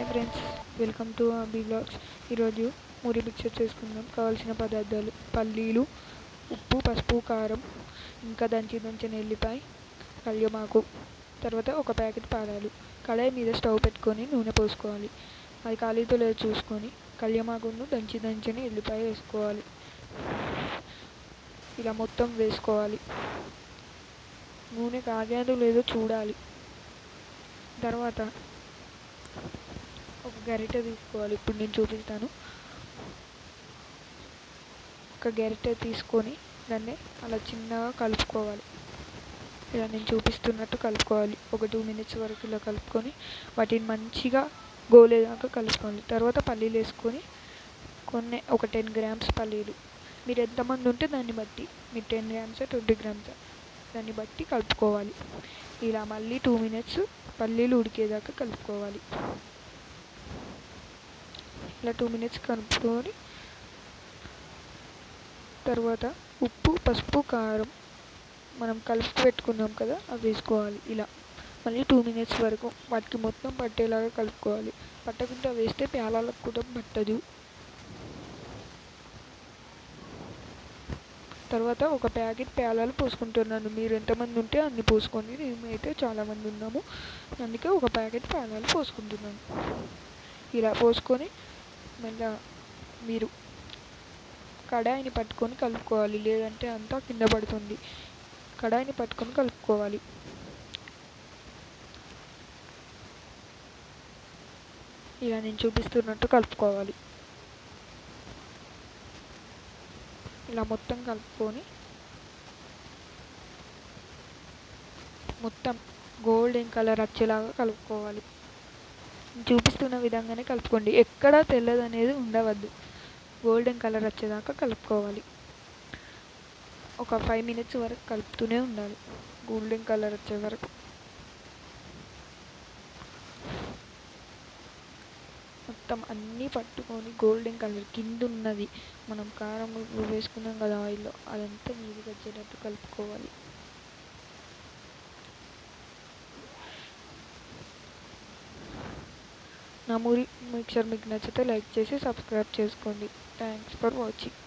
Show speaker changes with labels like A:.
A: Hi friends, welcome to Abhi blogs. ఈరోజు puri mixture చేసుకుందాం. కావాల్సిన పదార్థాలు: పల్లీలు, ఉప్పు, పసుపు, కారం, ఇంకా దంచిన ఎల్లిపాయ, కళ్యమాకు, తర్వాత ఒక ప్యాకెట్ పాలాలు. కడాయి మీద స్టవ్ పెట్టుకొని నూనె పోసుకోవాలి. అది కాలితో లేదో చూసుకొని కళ్యమాకును దంచిన ఎల్లిపాయ వేసుకోవాలి. ఇలా మొత్తం వేసుకోవాలి. నూనె కాగేదో లేదో చూడాలి. తర్వాత ఒక గరిటె తీసుకోవాలి. ఇప్పుడు నేను చూపిస్తాను. ఒక గరిటె తీసుకొని దాన్ని అలా చిన్నగా కలుపుకోవాలి. ఇలా నేను చూపిస్తున్నట్టు కలుపుకోవాలి. ఒక 2 minutes వరకు ఇలా కలుపుకొని వాటిని మంచిగా గోలేదాకా కలుపుకోవాలి. తర్వాత పల్లీలు వేసుకొని ఒక 10 grams పల్లీలు. మీరు ఎంతమంది ఉంటే దాన్ని బట్టి, మీరు 10 grams 20 grams దాన్ని బట్టి కలుపుకోవాలి. ఇలా మళ్ళీ 2 minutes పల్లీలు ఉడికేదాకా కలుపుకోవాలి. ఇలా 2 minutes కలుపుకొని తర్వాత ఉప్పు, పసుపు, కారం మనం కలిపి పెట్టుకున్నాం కదా, అవి వేసుకోవాలి. ఇలా మళ్ళీ 2 minutes వరకు వాటికి మొత్తం పట్టేలాగా కలుపుకోవాలి. పట్టకుండా వేస్తే ప్యాలాలకు కూడా పట్టదు. తర్వాత ఒక ప్యాకెట్ ప్యాలాలు పోసుకుంటున్నాను. మీరు ఎంతమంది ఉంటే అన్ని పోసుకోండి. మేమైతే చాలామంది ఉన్నాము, అందుకే ఒక ప్యాకెట్ ప్యాలాలు పోసుకుంటున్నాను. ఇలా పోసుకొని మళ్ళీ మీరు కడాయిని పట్టుకొని కలుపుకోవాలి, లేదంటే అంతా కింద పడుతుంది. కడాయిని పట్టుకొని కలుపుకోవాలి. ఇలా నేను చూపిస్తున్నట్టు కలుపుకోవాలి. ఇలా మొత్తం కలుపుకొని మొత్తం గోల్డెన్ కలర్ వచ్చేలాగా కలుపుకోవాలి. చూపిస్తున్న విధంగానే కలుపుకోండి. ఎక్కడా తెల్లదనేది ఉండవద్దు. గోల్డెన్ కలర్ వచ్చేదాకా కలుపుకోవాలి. ఒక 5 minutes వరకు కలుపుతూనే ఉండాలి, గోల్డెన్ కలర్ వచ్చే వరకు. మొత్తం అన్నీ పట్టుకొని గోల్డెన్ కలర్ కింద ఉన్నది మనం కారం వేసుకున్నాం కదా ఆయిల్లో, అదంతా నీట్గా వచ్చేటట్టు కలుపుకోవాలి. నా పూరి మిక్చర్ మీకు నచ్చితే లైక్ చేసి సబ్స్క్రైబ్ చేసుకోండి. Thanks for watching.